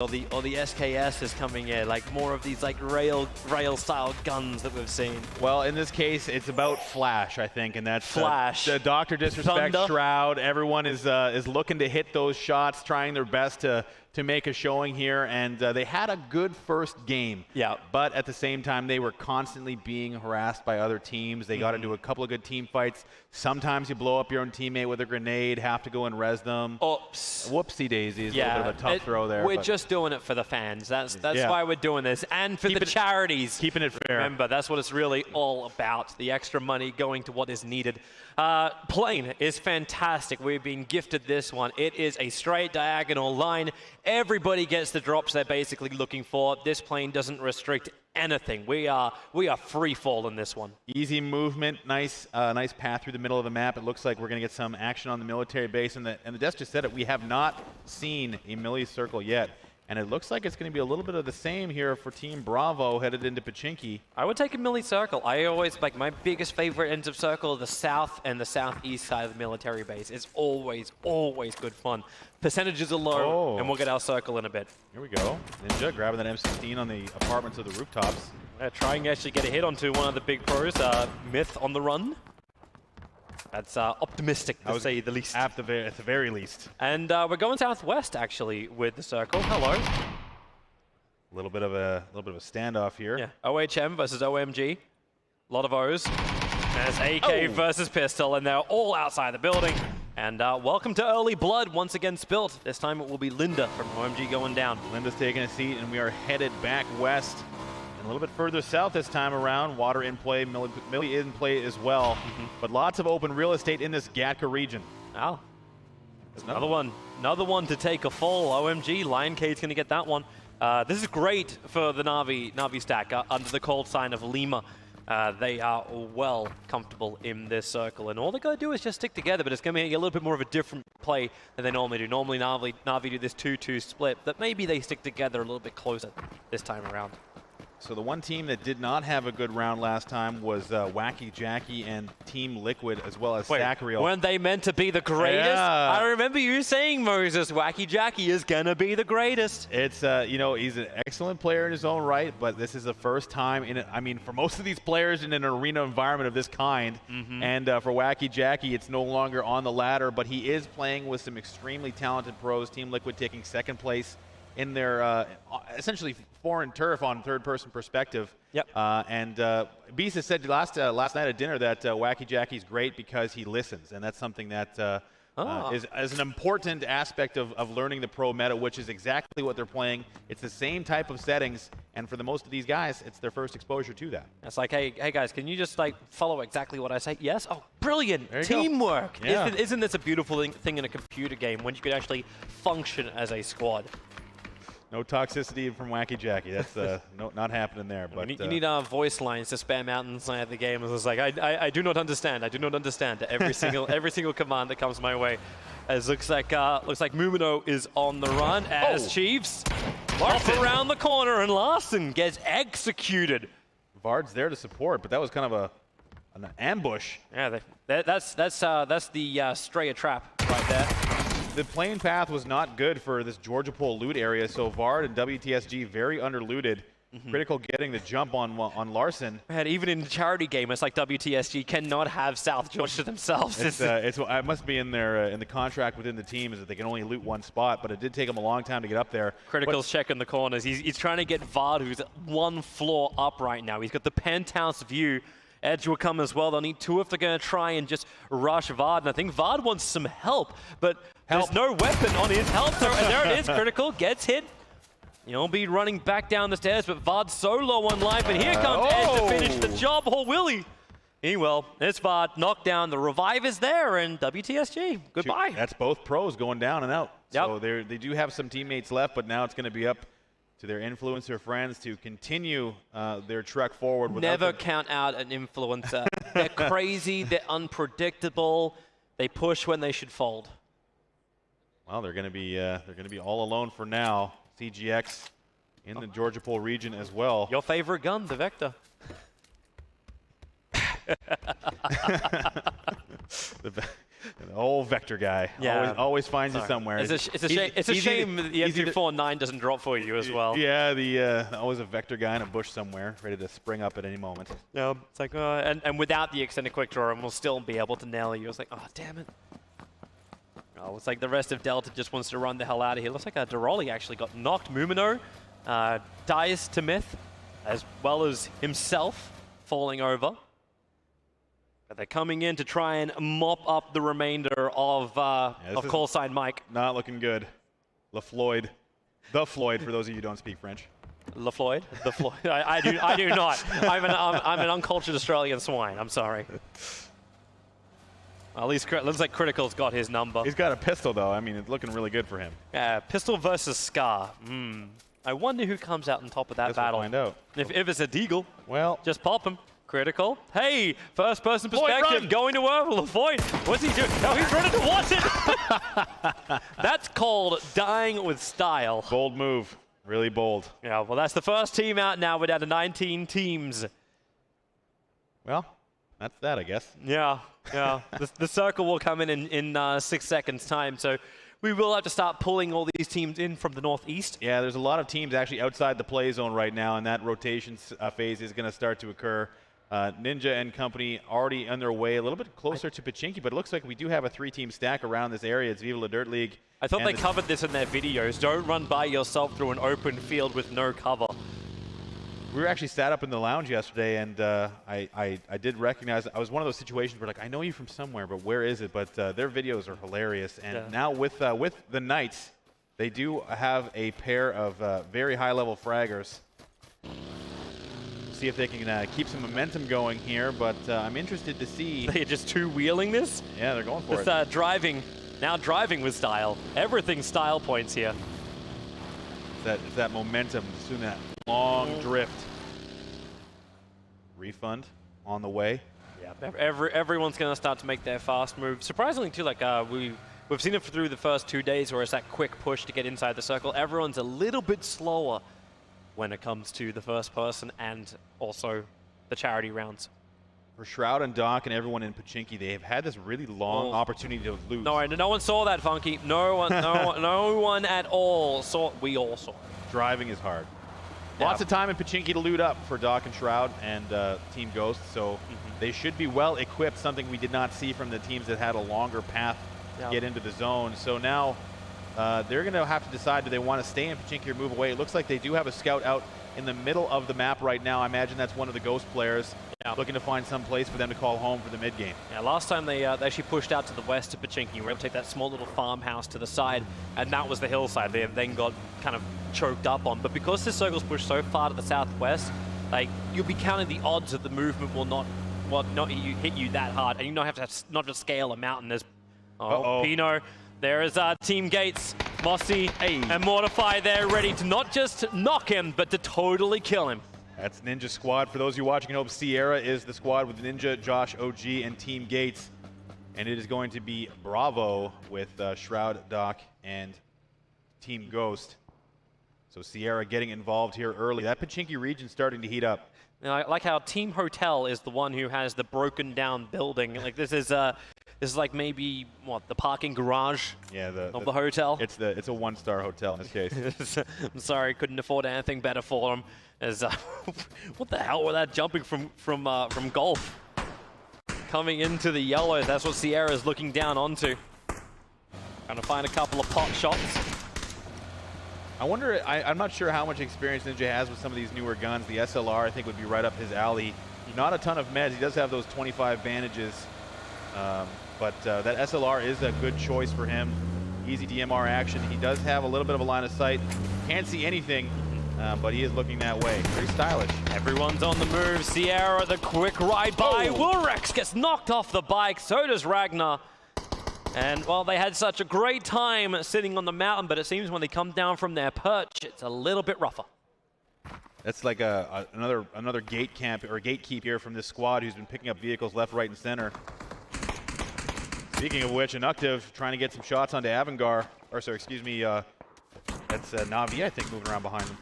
or the SKS is coming in, like more of these like rail style guns that we've seen. Well, in this case, it's about Flash, I think, and that's Flash. The Dr. Disrespect, Thunder. Shroud. Everyone is looking to hit those shots, trying their best to make a showing here, and they had a good first game. Yeah. But at the same time, they were constantly being harassed by other teams. They got into a couple of good team fights. Sometimes you blow up your own teammate with a grenade, have to go and res them. Oops. Whoopsie daisies. Yeah. A little bit of a tough throw there. We're just doing it for the fans. That's why we're doing this, and for the charities. Keeping it fair. Remember, that's what it's really all about. The extra money going to what is needed. Plane is fantastic. We've been gifted this one. It is a straight diagonal line. Everybody gets the drops they're basically looking for. This plane doesn't restrict anything. We are free fall in this one. Easy movement, nice path through the middle of the map. It looks like we're going to get some action on the military base, and the desk just said it. We have not seen a milli circle yet. And it looks like it's going to be a little bit of the same here for Team Bravo headed into Pachinki. I would take a milli circle. I always, like, my biggest favorite ends of circle are the south and the southeast side of the military base. It's always good fun. Percentages are low, and we'll get our circle in a bit. Here we go. Ninja grabbing that M16 on the apartments of the rooftops. Trying to actually get a hit onto one of the big pros, Myth on the run. That's optimistic, to say the least. At the very least. And we're going southwest, actually, with the circle. Hello. A little bit of a standoff here. Yeah. OHM versus OMG. A lot of O's. There's AK versus pistol, and they're all outside the building. And welcome to Early Blood, once again spilt. This time it will be Linda from OMG going down. Linda's taking a seat, and we are headed back west. And a little bit further south this time around. Water in play, Millie in play as well. But lots of open real estate in this Gatka region. Oh. Another one to take a fall. OMG, Lion Cade's going to get that one. This is great for the Na'Vi stack under the call sign of Lima. They are well comfortable in this circle, and all they got to do is just stick together, but it's going to be a little bit more of a different play than they normally do. Normally, Na'Vi do this 2-2 split, but maybe they stick together a little bit closer this time around. So the one team that did not have a good round last time was Wacky Jackie and Team Liquid, as well as Sacriel. Weren't they meant to be the greatest? Yeah. I remember you saying, Moses, Wacky Jackie is going to be the greatest. It's, you know, he's an excellent player in his own right, but this is the first time in it. I mean, for most of these players in an arena environment of this kind, and for Wacky Jackie, it's no longer on the ladder, but he is playing with some extremely talented pros. Team Liquid taking second place in their essentially foreign turf on third-person perspective. Yep. And Bisa said last night at dinner that Wacky Jackie's great because he listens, and that's something that is an important aspect of learning the pro meta, which is exactly what they're playing. It's the same type of settings, and for the most of these guys, it's their first exposure to that. It's like, hey guys, can you just like follow exactly what I say? Yes? Oh, brilliant. There you Teamwork. go. Yeah. Isn't this a beautiful thing in a computer game when you could actually function as a squad? No toxicity from Wacky Jackie. That's not happening there. But you need voice lines to spam out inside the game. It's like I do not understand. I do not understand every single command that comes my way. As looks like Mumino is on the run as Chiefs off around the corner, and Larson gets executed. Vard's there to support, but that was kind of an ambush. Yeah, that's the Straya trap right there. The plane path was not good for this Georgia Pole loot area, so Vard and WTSG very underlooted. Critical getting the jump on Larson. Man, even in the charity game, it's like WTSG cannot have South Georgia themselves. It must be in their in the contract within the team is that they can only loot one spot, but it did take them a long time to get up there. Critical's checking the corners. He's trying to get Vard, who's one floor up right now. He's got the penthouse view. Edge will come as well. They'll need two if they're going to try and just rush Vard. And I think Vard wants some help, but there's no weapon on his help. And there it is. Critical gets hit. He'll be running back down the stairs, but Vard's so low on life. And here comes Edge to finish the job. Or will he? He will. It's Vard knocked down. The revive is there, and WTSG. Goodbye. That's both pros going down and out. Yep. So they do have some teammates left, but now it's going to be up to their influencer friends to continue their trek forward. Never count out an influencer. They're crazy. They're unpredictable. They push when they should fold. Well, they're going to be all alone for now. CGX in the Georgia Pole region as well. Your favorite gun, the Vector. The old Vector guy. Yeah. Always finds you somewhere. It's a shame that the M249 doesn't drop for you as well. Yeah, always a Vector guy in a bush somewhere, ready to spring up at any moment. Yeah, it's like, and without the extended quick draw, we'll still be able to nail you. It's like, oh, damn it. Oh, it's like the rest of Delta just wants to run the hell out of here. Looks like Deroli actually got knocked. Mumino dies to Myth, as well as himself falling over. But they're coming in to try and mop up the remainder of call sign Mike. Not looking good. LaFloyd. The Floyd, for those of you who don't speak French. LaFloyd? The Floyd. I do not. I'm an uncultured Australian swine. I'm sorry. At least looks like Critical's got his number. He's got a pistol, though. I mean, it's looking really good for him. Yeah, pistol versus Scar. I wonder who comes out on top of that battle. We'll find out. If it's a Deagle, well, just pop him. Critical. Hey, first person perspective, going to work. LaFloyd, what's he doing? No, he's running towards it. That's called dying with style. Bold move. Really bold. Yeah, well, that's the first team out now. We're down to 19 teams. Well, that's that, I guess. Yeah. The circle will come in 6 seconds' time, so we will have to start pulling all these teams in from the northeast. Yeah, there's a lot of teams actually outside the play zone right now, and that rotation phase is going to start to occur. Ninja and company already underway, a little bit closer to Pachinki, but it looks like we do have a 3-team stack around this area. It's Viva La Dirt League. I thought they covered this in their videos. Don't run by yourself through an open field with no cover. We were actually sat up in the lounge yesterday, and I did recognize, I was one of those situations where like, I know you from somewhere, but where is it? But their videos are hilarious. And now with the Knights, they do have a pair of very high-level fraggers. See if they can keep some momentum going here, but I'm interested to see. They're just two-wheeling this? Yeah, they're going for it. It's driving with style. Everything's style points here. It's that momentum, soon that long drift. Refund on the way. Yeah, everyone's going to start to make their fast move. Surprisingly, too, like we've seen it through the first 2 days where it's that quick push to get inside the circle. Everyone's a little bit slower when it comes to the first person and also the charity rounds. For Shroud and Doc and everyone in Pachinki, they have had this really long opportunity to lose. No one saw that, Funky. No one at all saw. We all saw it. Driving is hard. Lots of time in Pachinki to loot up for Doc and Shroud and Team Ghost, so they should be well equipped, something we did not see from the teams that had a longer path to get into the zone. So now they're going to have to decide, do they want to stay in Pachinki or move away? It looks like they do have a scout out in the middle of the map right now. I imagine that's one of the Ghost players looking to find some place for them to call home for the mid game. Yeah, last time they actually pushed out to the west of Pachinki. We were able to take that small little farmhouse to the side, and that was the hillside they then got kind of choked up on. But because this circle's pushed so far to the southwest, like, you'll be counting the odds that the movement will not hit you that hard, and you don't have to not just scale a mountain. There's Pino. There is Team Gates, Mossy, and Mortify there ready to not just knock him, but to totally kill him. That's Ninja Squad. For those of you watching at home, Sierra is the squad with Ninja, Josh, OG, and Team Gates. And it is going to be Bravo with Shroud, Doc, and Team Ghost. So Sierra getting involved here early. That Pachinki region starting to heat up. Now, I like how Team Hotel is the one who has the broken down building. Like this is like maybe the parking garage of the hotel. It's a one-star hotel in this case. I'm sorry, couldn't afford anything better for them. As what the hell was that jumping from golf? Coming into the yellow, that's what Sierra's looking down onto. Trying to find a couple of pot shots. I wonder, I'm not sure how much experience Ninja has with some of these newer guns. The SLR, I think, would be right up his alley. Not a ton of meds. He does have those 25 bandages. But that SLR is a good choice for him. Easy DMR action. He does have a little bit of a line of sight. Can't see anything, but he is looking that way. Very stylish. Everyone's on the move. Sierra, the quick ride by. Wilrex gets knocked off the bike. So does Ragnar. And, well, they had such a great time sitting on the mountain, but it seems when they come down from their perch, it's a little bit rougher. That's like another gate camp or gatekeep here from this squad who's been picking up vehicles left, right, and center. Speaking of which, Inuctive trying to get some shots onto Avangar. Or, sorry, excuse me, that's Navi, I think, moving around behind them.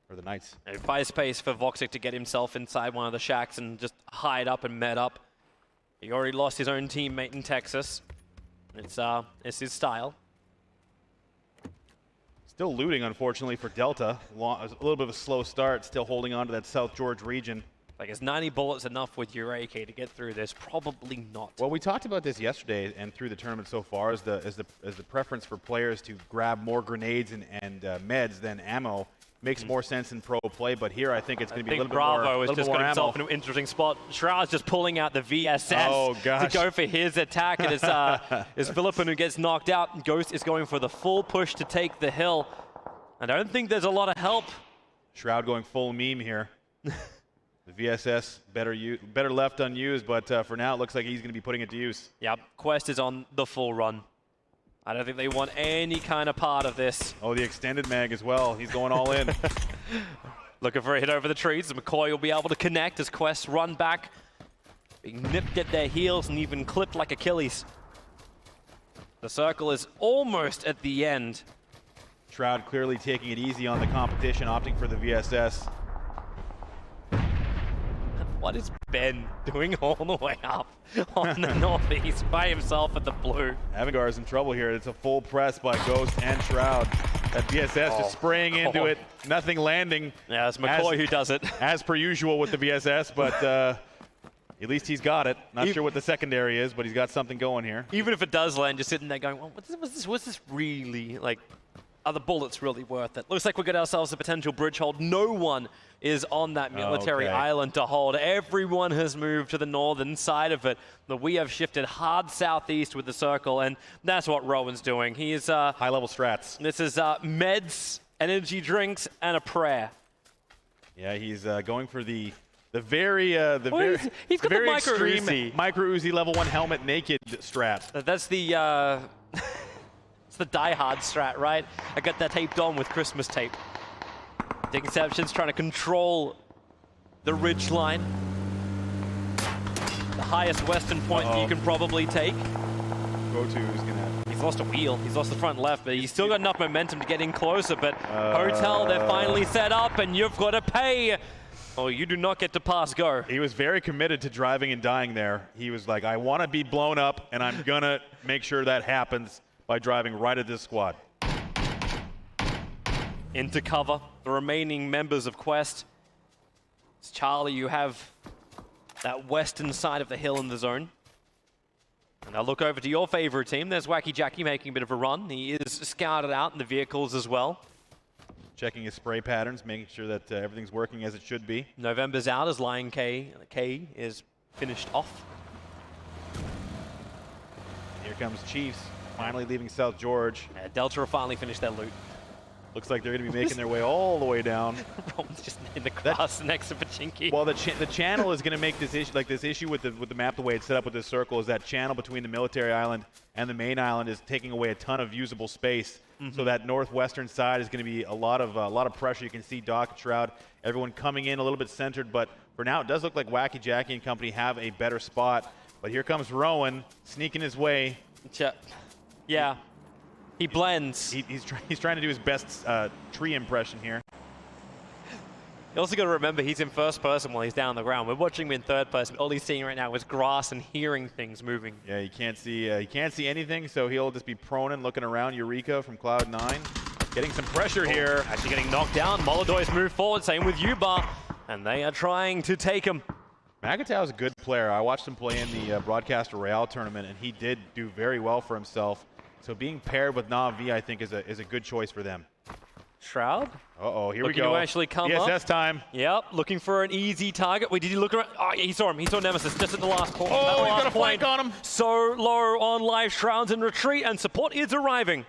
Or the Knights. Buy space for Voxic to get himself inside one of the shacks and just hide up and med up. He already lost his own teammate in Texas. It's his style. Still looting, unfortunately, for Delta. A little bit of a slow start, still holding on to that South George region. Like, is 90 bullets enough with your AK to get through this? Probably not. Well, we talked about this yesterday and through the tournament so far as the preference for players to grab more grenades and meds than ammo. Makes more sense in pro play, but here I think it's going to be a little bit more ammo. Bravo has just got himself in an interesting spot. Shroud's just pulling out the VSS to go for his attack. It is Philippin who gets knocked out. Ghost is going for the full push to take the hill. I don't think there's a lot of help. Shroud going full meme here. The VSS better left unused, but for now it looks like he's going to be putting it to use. Yep, Quest is on the full run. I don't think they want any kind of part of this. Oh, the extended mag as well. He's going all in. Looking for a hit over the trees. McCoy will be able to connect as Quest run back. Being nipped at their heels and even clipped like Achilles. The circle is almost at the end. Shroud clearly taking it easy on the competition, opting for the VSS. What is Ben doing all the way up on the northeast by himself at the blue? Avangar is in trouble here. It's a full press by Ghost and Shroud. That VSS just spraying into it, nothing landing. Yeah, it's McCoy who does it. As per usual with the VSS, but at least he's got it. Not sure what the secondary is, but he's got something going here. Even if it does land, just sitting there going, well, what's this really, like, are the bullets really worth it? Looks like we got ourselves a potential bridge hold. No one is on that military island to hold. Everyone has moved to the northern side of it. But we have shifted hard southeast with the circle, and that's what Rowan's doing. He is high-level strats. This is meds, energy drinks, and a prayer. Yeah, he's going for the very he's got very the micro extreme Uzi. micro Uzi level 1 helmet naked strat. That's the it's the Die Hard strat, right? I got that taped on with Christmas tape. Dick Inception's trying to control the ridge line. The highest western point that you can probably take. Go-to is gonna... He's lost a wheel. He's lost the front left, but he's still got enough momentum to get in closer. But Hotel, they're finally set up, and you've got to pay. Oh, you do not get to pass go. He was very committed to driving and dying there. He was like, I want to be blown up, and I'm going to make sure that happens by driving right at this squad. Into cover, the remaining members of Quest. It's Charlie, you have that western side of the hill in the zone. And I'll look over to your favorite team. There's Wacky Jackie making a bit of a run. He is scouted out in the vehicles as well. Checking his spray patterns, making sure that everything's working as it should be. November's out as Lion K is finished off. Here comes Chiefs, finally leaving South George. Delta will finally finish their loot. Looks like they're going to be making their way all the way down. Roman's just in the grass next to Pachinki. Well, the channel is going to make this issue, like this issue with the map, the way it's set up with this circle, is that channel between the military island and the main island is taking away a ton of usable space. So that northwestern side is going to be a lot of pressure. You can see Doc and Shroud, everyone coming in a little bit centered, but for now it does look like Wacky Jackie and company have a better spot. But here comes Rowan sneaking his way. Yeah. He blends. He's trying to do his best tree impression here. You also got to remember he's in first person while he's down on the ground. We're watching him in third person. All he's seeing right now is grass and hearing things moving. Yeah, he can't see anything, so he'll just be prone and looking around. Eureka from Cloud9, getting some pressure here. Actually getting knocked down. Molodoy's moved forward. Same with Ubar, and they are trying to take him. Magatau is a good player. I watched him play in the Broadcaster Royale tournament, and he did do very well for himself. So being paired with Na'Vi, I think, is a good choice for them. Shroud? Uh-oh, here we go. Looking to actually come up. VSS time. Yep, looking for an easy target. Wait, did he look around? Oh, yeah, he saw him. He saw Nemesis just at the last point. Oh, he's got a flank on him. So low on life. Shroud's in retreat, and support is arriving.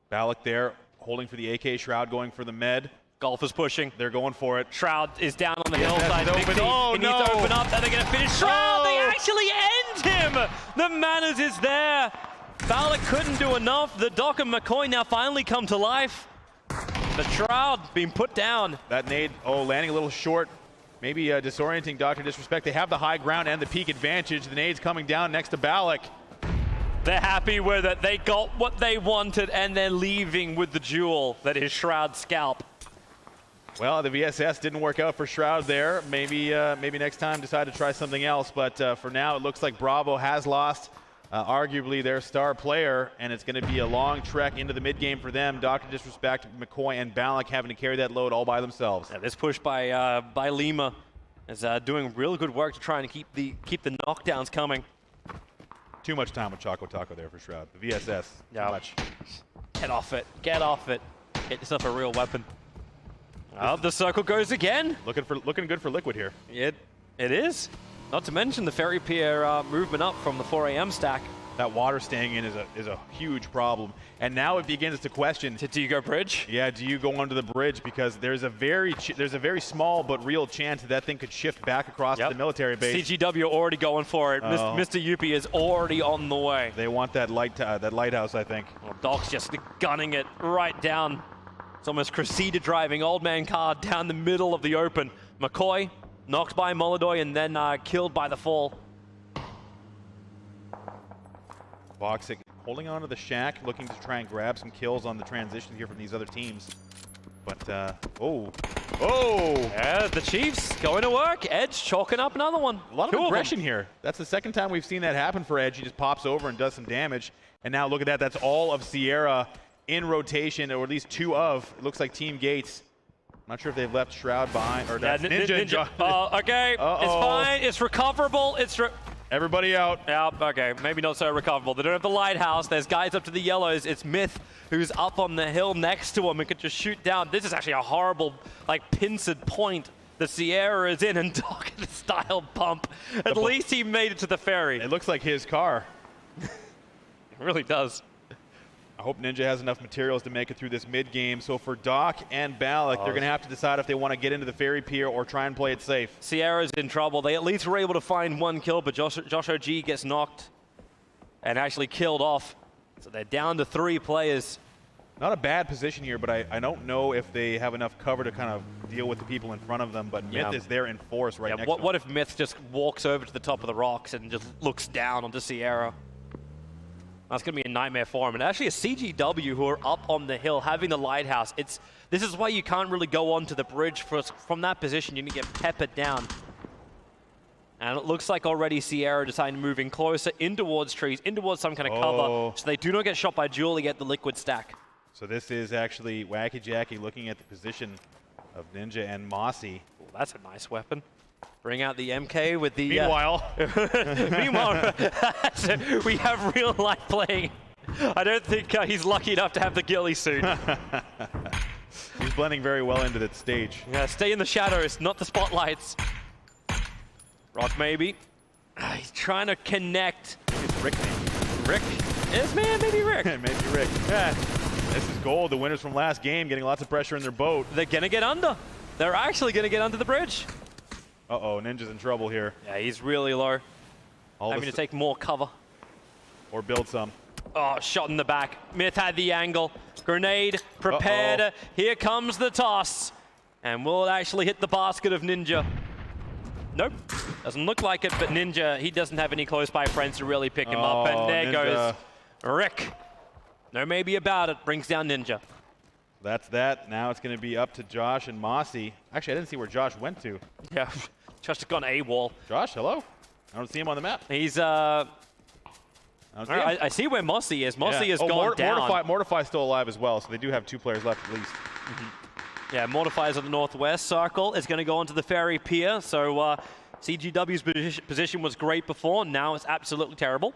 Balak there, holding for the AK. Shroud going for the med. Golf is pushing. They're going for it. Shroud is down on the hillside. Open. Oh, he needs to open up. Then they're going to finish. Shroud, they actually end him. The manners is there. Balak couldn't do enough. The Doc and McCoy now finally come to life. The Shroud being put down. That nade, landing a little short. Maybe disorienting Dr. Disrespect. They have the high ground and the peak advantage. The nade's coming down next to Balak. They're happy with it. They got what they wanted, and they're leaving with the jewel that is Shroud's scalp. Well, the VSS didn't work out for Shroud there. Maybe next time decide to try something else. But for now, it looks like Bravo has lost arguably their star player, and it's going to be a long trek into the mid game for them. Dr. Disrespect, McCoy, and Balak having to carry that load all by themselves. Yeah, this push by Lima is doing real good work to try and keep the knockdowns coming. Too much time with Choco Taco there for Shroud. The VSS, yeah. too much. Get off it. Get off it. Get yourself a real weapon. Oh, the circle goes again. Looking good for Liquid here. It is. Not to mention the Ferry Pier movement up from the 4 a.m. stack. That water staying in is a huge problem. And now it begins to question. Do you go bridge? Yeah, do you go under the bridge? Because there's a very small but real chance that thing could shift back across the military base. CGW already going for it. Mr. Yuppie is already on the way. They want that lighthouse, I think. Well, Doc's just gunning it right down. It's almost Cressida driving Old Man Card down the middle of the open. McCoy knocked by Molodoy and then killed by the fall. Voxic holding on to the shack, looking to try and grab some kills on the transition here from these other teams. But, oh! Yeah, the Chiefs going to work. Edge chalking up another one. A lot of aggression here. That's the second time we've seen that happen for Edge. He just pops over and does some damage. And now look at that. That's all of Sierra in rotation, or at least two of. It looks like Team Gates. I'm not sure if they've left Shroud behind. Or that's Ninja. Okay, it's fine. It's recoverable. Everybody out. Yeah, okay, maybe not so recoverable. They don't have the lighthouse. There's guys up to the yellows. It's Myth who's up on the hill next to him and could just shoot down. This is actually a horrible, like, pincered point. The Sierra is in and Doc the style bump. At least he made it to the ferry. It looks like his car. It really does. I hope Ninja has enough materials to make it through this mid game. So for Doc and Balak, they're going to have to decide if they want to get into the ferry pier or try and play it safe. Sierra's in trouble. They at least were able to find one kill, but Josh OG gets knocked and actually killed off. So they're down to 3 players. Not a bad position here, but I don't know if they have enough cover to kind of deal with the people in front of them. But Myth is there in force right next to them. What if Myth just walks over to the top of the rocks and just looks down onto Sierra? That's going to be a nightmare for him. And actually a CGW who are up on the hill having the lighthouse. This is why you can't really go onto the bridge from that position. You're going to get peppered down. And it looks like already Sierra decided moving closer in towards trees, in towards some kind of cover. So they do not get shot by Julie at the liquid stack. So this is actually Wacky Jackie looking at the position of Ninja and Mossy. Ooh, that's a nice weapon. Bring out the MK with the... Meanwhile. Meanwhile, we have real life playing. I don't think he's lucky enough to have the ghillie suit. He's blending very well into that stage. Yeah, stay in the shadows, not the spotlights. Rock maybe. He's trying to connect. It's Rick. Rick? Yes, man, maybe Rick. Maybe Rick. Yeah. This is gold. The winners from last game getting lots of pressure in their boat. They're going to get under. They're actually going to get under the bridge. Uh-oh, Ninja's in trouble here. Yeah, he's really low. Having to take more cover. Or build some. Oh, shot in the back. Myth had the angle. Grenade prepared. Here comes the toss. And will it actually hit the basket of Ninja? Nope. Doesn't look like it, but Ninja, he doesn't have any close by friends to really pick him up. And there goes Rick. No maybe about it. Brings down Ninja. That's that. Now it's going to be up to Josh and Mossy. Actually, I didn't see where Josh went to. Yeah, Josh has gone AWOL. Josh, hello? I don't see him on the map. He's, I see where Mossy is. Mossy has gone down. Mortify's still alive as well, so they do have 2 players left at least. Yeah, Mortify's on the northwest circle. Is going to go onto the ferry pier. So CGW's position was great before. Now it's absolutely terrible.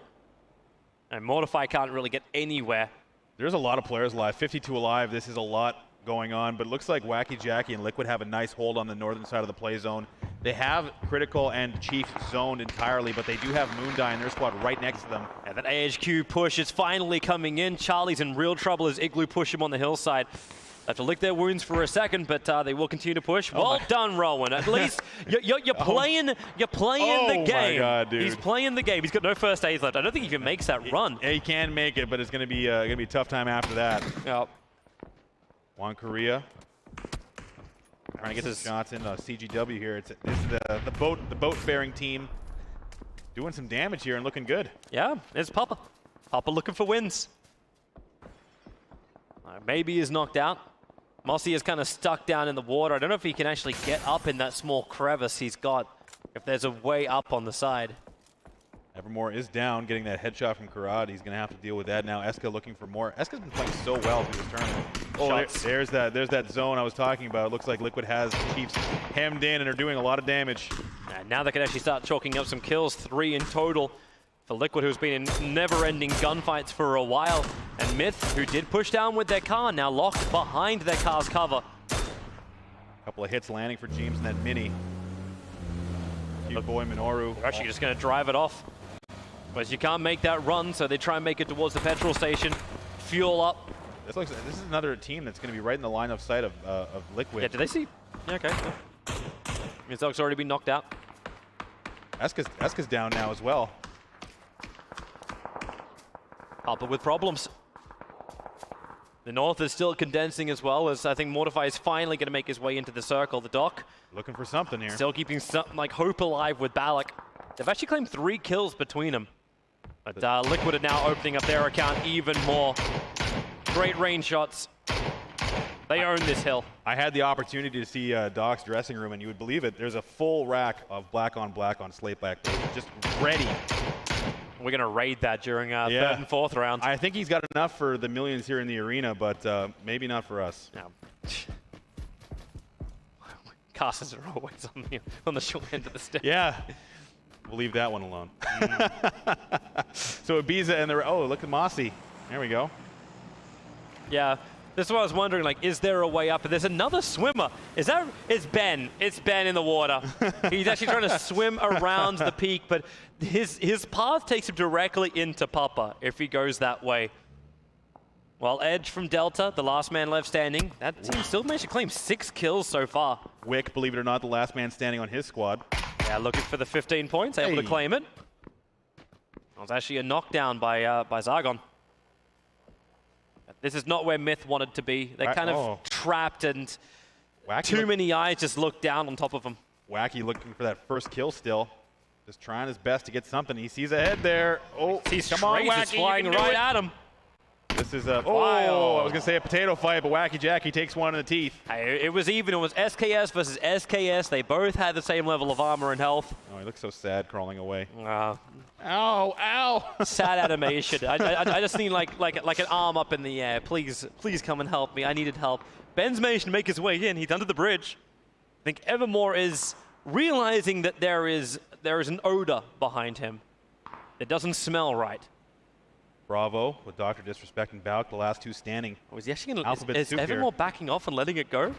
And Mortify can't really get anywhere. There's a lot of players alive. 52 alive. This is a lot going on. But it looks like Wacky Jackie and Liquid have a nice hold on the northern side of the play zone. They have Critical and Chief zoned entirely, but they do have Moondie in their squad right next to them. Yeah, that AHQ push is finally coming in. Charlie's in real trouble as Igloo push him on the hillside. They have to lick their wounds for a second, but they will continue to push. Well done, Rowan. At least you're playing the game. My God, dude. He's playing the game. He's got no first aids left. I don't think he even makes that run. He can make it, but it's going to be a tough time after that. Yep. Juan Korea trying to get his shots in CGW here. This is the boat-faring team doing some damage here and looking good. Yeah, it's Papa. Papa looking for wins. Maybe he's knocked out. Mossy is kind of stuck down in the water. I don't know if he can actually get up in that small crevice he's got, if there's a way up on the side. Evermore is down, getting that headshot from Karad. He's going to have to deal with that now. Eska looking for more. Eska's been playing so well through this tournament. Oh, there's that zone I was talking about. It looks like Liquid has the Chiefs hemmed in and are doing a lot of damage. And now they can actually start chalking up some kills, 3 in total for Liquid, who's been in never-ending gunfights for a while. And Myth, who did push down with their car, now locked behind their car's cover. A couple of hits landing for James and that mini. Cute boy Minoru. They're actually just going to drive it off. But you can't make that run, so they try and make it towards the petrol station. Fuel up. This is another team that's going to be right in the line of sight of Liquid. Yeah, did they see? Yeah, okay. Mizog's already been knocked out. Eska's down now as well. Papa with problems. The north is still condensing as well, as I think Mortify is finally going to make his way into the circle. The Doc looking for something here. Still keeping some, like, hope alive with Balak. They've actually claimed 3 kills between them. But Liquid are now opening up their account even more. Great range shots. They own this hill. I had the opportunity to see Doc's dressing room, and you would believe it. There's a full rack of black on slate black blazers, just ready. We're going to raid that during 3rd and 4th round. I think he's got enough for the millions here in the arena, but maybe not for us. No. Casters are always on the short end of the stick. Yeah. We'll leave that one alone. So Ibiza and oh, look at Mossy. There we go. Yeah. This is what I was wondering, like, is there a way up? There's another swimmer. It's Ben. It's Ben in the water. He's actually trying to swim around the peak, but his path takes him directly into Papa if he goes that way. Well, Edge from Delta, the last man left standing. That team still managed to claim 6 kills so far. Wick, believe it or not, the last man standing on his squad. Yeah, looking for the 15 points, able to claim it. That was actually a knockdown by Zargon. This is not where Myth wanted to be. They're kind of trapped, and too many eyes just look down on top of them. Wacky looking for that first kill still. Just trying his best to get something. He sees a head there. Oh, come on, Wacky, flying right at him. This is a, I was going to say a potato fight, but Wacky Jackie takes one in the teeth. Hey, it was even. It was SKS versus SKS. They both had the same level of armor and health. Oh, he looks so sad crawling away. Ow, ow. Sad animation. I just need like an arm up in the air. Please come and help me. I needed help. Ben's managed to make his way in. He's under the bridge. I think Evermore is realizing that there is an odor behind him. It doesn't smell right. Bravo with Dr. Disrespect and Balk, the last 2 standing. Is he actually is Evermore backing off and letting it go?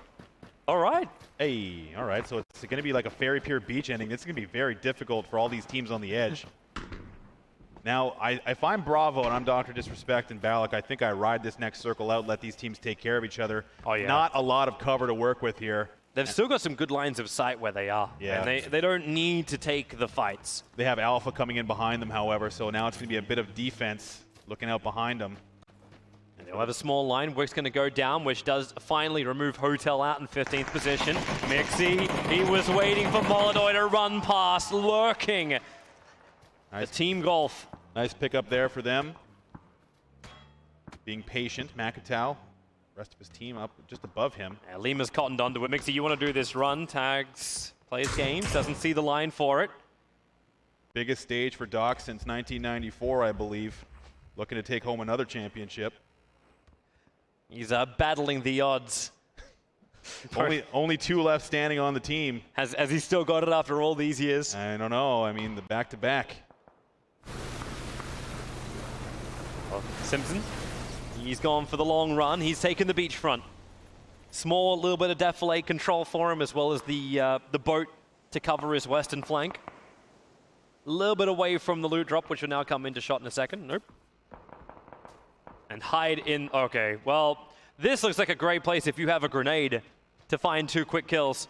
All right. Hey, all right. So it's going to be like a Fairy Pier beach ending. This is going to be very difficult for all these teams on the edge. Now, if I'm Bravo and I'm Dr. Disrespect and Balak, I think I ride this next circle out, let these teams take care of each other. Oh, yeah. Not a lot of cover to work with here. They've still got some good lines of sight where they are. Yeah. And they don't need to take the fights. They have Alpha coming in behind them, however, so now it's going to be a bit of defense looking out behind them. And they'll have a small line. Wick's going to go down, which does finally remove Hotel out in 15th position. Mixie, he was waiting for Molodoy to run past, lurking. Nice. The team golf. Nice pickup there for them. Being patient, Makatow. Rest of his team up just above him. Yeah, Lima's cottoned onto it. Mixie, you want to do this run. Tags, plays games, doesn't see the line for it. Biggest stage for Doc since 1994, I believe. Looking to take home another championship. He's battling the odds. only 2 left standing on the team. Has he still got it after all these years? I don't know. I mean, the back-to-back. Simpson, he's gone for the long run. He's taken the beachfront. Small little bit of defilade control for him, as well as the boat to cover his western flank. A little bit away from the loot drop, which will now come into shot in a second. Nope. And hide in. Okay, well, this looks like a great place if you have a grenade to find 2 quick kills.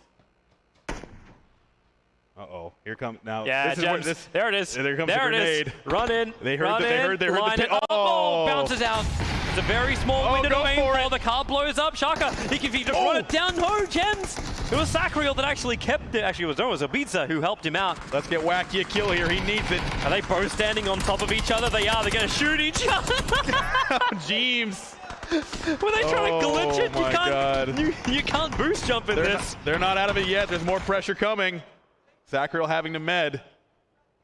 Uh-oh, here comes now. Yeah, there it is. There comes the grenade. Run in. They heard the pit. Oh, bounces out. It's a very small window to aim for. The car blows up. Shaka, he can run it down. No, Gems. It was Sacriel that actually kept it. Actually, it was Ibiza who helped him out. Let's get Wacky a kill here. He needs it. Are they both standing on top of each other? They are. They're going to shoot each other. Jeeves. Were they trying to glitch it? Oh, my God. said. You can't boost jump in this. They're not out of it yet. There's more pressure coming. Sacriel having to med.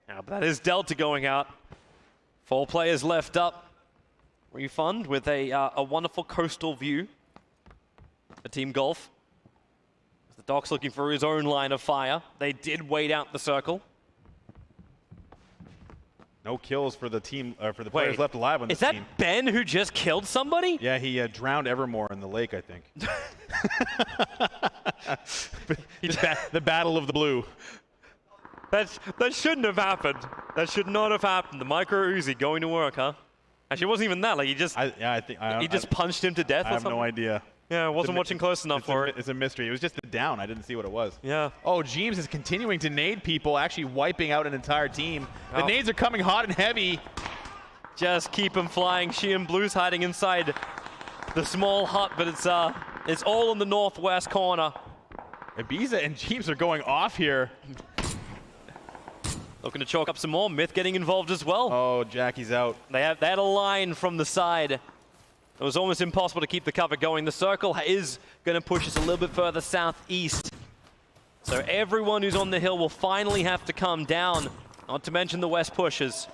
Yeah, but that is Delta going out. 4 players left up. Refund with a wonderful coastal view for Team Golf. The Doc's looking for his own line of fire. They did wait out the circle. No kills for the team, for the players left alive on this team. Is that Ben who just killed somebody? Yeah, he drowned Evermore in the lake, I think. The Battle of the Blue. That shouldn't have happened. That should not have happened. The micro Uzi going to work, huh? Actually, it wasn't even that. Like he just, he just punched him to death. I have no idea. Yeah, I wasn't watching close enough for it. It's a mystery. It was just a down. I didn't see what it was. Yeah. Oh, James is continuing to nade people, actually wiping out an entire team. The nades are coming hot and heavy. Just keep them flying. She and Blue's hiding inside the small hut, but it's all in the northwest corner. Ibiza and James are going off here. Looking to chalk up some more. Myth getting involved as well. Oh, Jackie's out. They had a line from the side. It was almost impossible to keep the cover going. The circle is going to push us a little bit further southeast. So everyone who's on the hill will finally have to come down, not to mention the west pushes.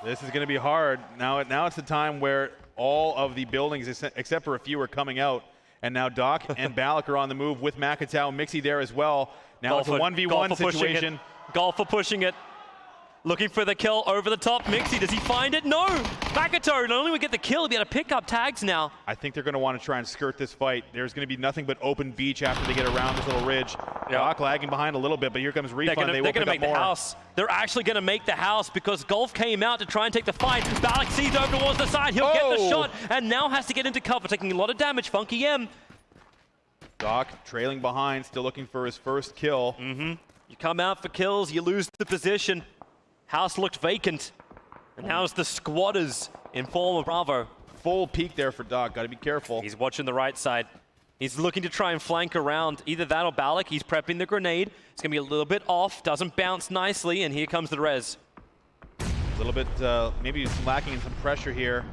This is going to be hard. Now it's the time where all of the buildings, except for a few, are coming out. And now Doc and Balak are on the move with Makatao and Mixie there as well. Now it's a 1v1 situation. Golfer pushing it. Looking for the kill over the top. Mixie, does he find it? No! Makatao, not only we get the kill, we got to pick up tags now. I think they're going to want to try and skirt this fight. There's going to be nothing but open beach after they get around this little ridge. Yep. Doc lagging behind a little bit, but here comes Refund. They're going to make the house. They're actually going to make the house because Golf came out to try and take the fight. Balak sees over towards the side. He'll get the shot and now has to get into cover, taking a lot of damage. Funky M. Doc trailing behind, still looking for his first kill. You come out for kills, you lose the position. House looked vacant. And now's the squatters in form of Bravo. Full peek there for Doc. Got to be careful. He's watching the right side. He's looking to try and flank around either that or Balak. He's prepping the grenade. It's going to be a little bit off. Doesn't bounce nicely. And here comes the res. A little bit, maybe lacking in some pressure here.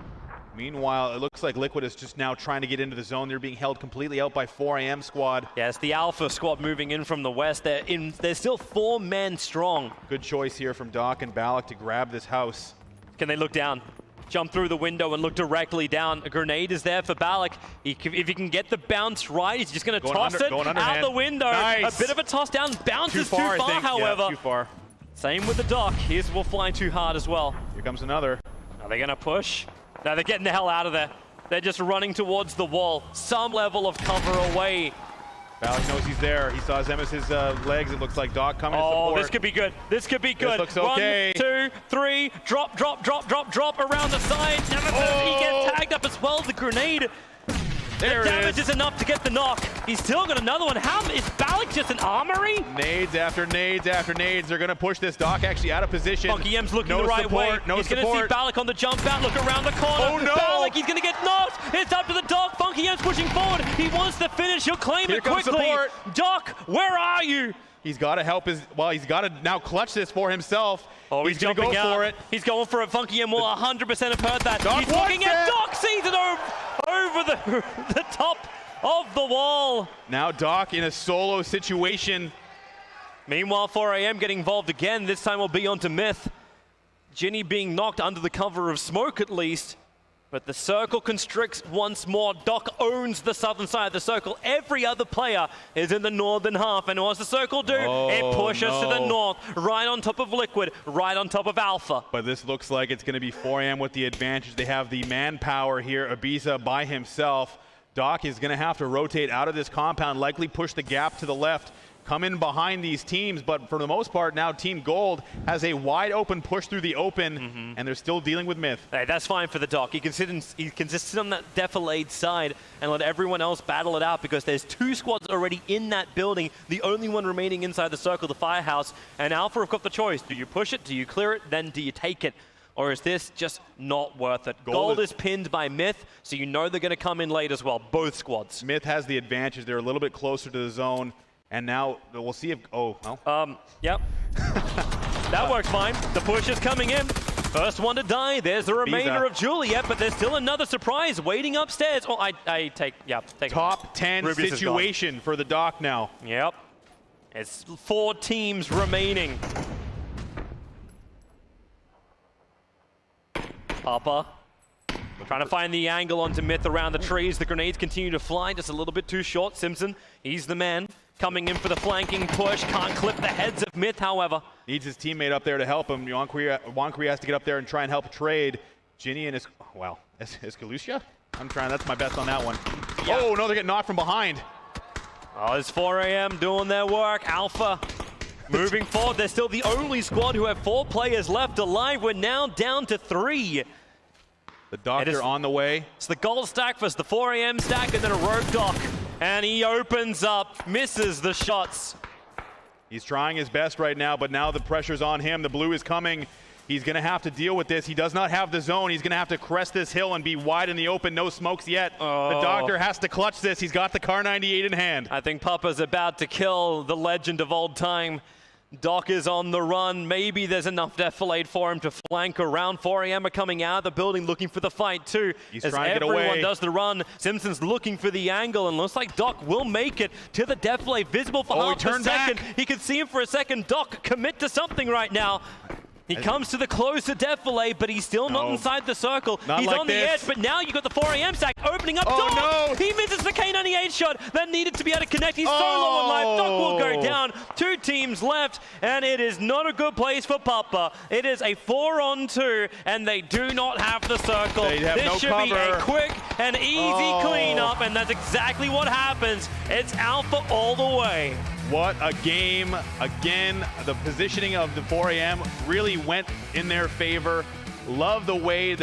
Meanwhile, it looks like Liquid is just now trying to get into the zone. They're being held completely out by 4AM squad. Yes, the Alpha squad moving in from the west. They're still 4 men strong. Good choice here from Doc and Balak to grab this house. Can they look down? Jump through the window and look directly down. A grenade is there for Balak. If he can get the bounce right, he's just going to toss it out the window. Nice. A bit of a toss down. Bounces too far, however. Yeah, too far. Same with the Doc. His will fly too hard as well. Here comes another. Are they going to push? No, they're getting the hell out of there. They're just running towards the wall. Some level of cover away. Balak knows he's there. He saw Zemmis's legs. It looks like Doc coming to support. Oh, this could be good. This could be good. This looks okay. 1, 2, 3. Drop, drop, drop, drop, drop around the side. He gets tagged up as well. The grenade. There the damage is enough to get the knock. He's still got another one. How is Balak just an armory? Nades after nades after nades. They're going to push this. Doc actually out of position. Funky M's looking the right way. He's going to see Balak on the jump out. Look around the corner. Oh no! Balak, he's going to get knocked. It's up to the Doc. Funky M's pushing forward. He wants the finish. He'll claim it quickly. Support. Doc, where are you? He's got to help his. Well, he's got to now clutch this for himself. Oh, he's going to go for it. He's going for it. Funky M will 100% have heard that. Doc he's looking at Doc. Sees it over the top of the wall. Now Doc in a solo situation. Meanwhile, 4AM getting involved again. This time will be onto Myth. Ginny being knocked under the cover of smoke at least. But the circle constricts once more. Doc owns the southern side of the circle. Every other player is in the northern half. And what does the circle do? It pushes to the north, right on top of Liquid, right on top of Alpha. But this looks like it's going to be 4AM with the advantage. They have the manpower here. Ibiza by himself. Doc is going to have to rotate out of this compound, likely push the gap to the left, come in behind these teams, but for the most part now Team Gold has a wide open push through the open, and they're still dealing with Myth. Hey, that's fine for the Doc. He can sit on that defilade side and let everyone else battle it out because there's 2 squads already in that building, the only one remaining inside the circle, the Firehouse, and Alpha have got the choice. Do you push it? Do you clear it? Then do you take it? Or is this just not worth it? Gold is pinned by Myth, so you know they're going to come in late as well, both squads. Myth has the advantage. They're a little bit closer to the zone. And now we'll see if, Yep. That worked fine. The push is coming in. First one to die. There's the remainder of Juliet, but there's still another surprise waiting upstairs. Oh, I take Top 10 Rubius situation for the Doc now. Yep. It's 4 teams remaining. Papa trying to find the angle onto Myth around the trees. The grenades continue to fly, just a little bit too short. Simpson, he's the man coming in for the flanking push. Can't clip the heads of Myth, however. Needs his teammate up there to help him. Wankri has to get up there and try and help trade. Ginny and Escalucia? I'm trying, that's my best on that one. Yeah. Oh, no, they're getting knocked from behind. Oh, it's 4 AM doing their work. Alpha moving forward. They're still the only squad who have 4 players left alive. We're now down to 3. The Doctor on the way. It's the gold stack versus the 4 AM stack and then a rogue Doc. And he opens up, misses the shots. He's trying his best right now, but now the pressure's on him. The blue is coming. He's going to have to deal with this. He does not have the zone. He's going to have to crest this hill and be wide in the open. No smokes yet. Oh. The Doctor has to clutch this. He's got the Kar 98 in hand. I think Papa's about to kill the legend of old time. Doc is on the run. Maybe there's enough defilade for him to flank around. 4 AM are coming out of the building looking for the fight too. He's as trying to get away. Everyone does the run. Simpson's looking for the angle and looks like Doc will make it to the defilade. Visible for half a second. Back. He can see him for a second. Doc commit to something right now. He comes to the close to defilade, but he's still not inside the circle. Not He's like on the this. edge, but now you've got the 4 AM stack opening up. Oh, Doc! no. He misses the K98 shot that needed to be able to connect. He's so low on life. Doc will go down. 2 teams left, and it is not a good place for Papa. It is a 4-on-2, and they do not have the circle. They have this no should cover. be a quick and easy cleanup, and that's exactly what happens. It's Alpha all the way. What a game. Again, the positioning of the 4 AM really went in their favor. Love the way that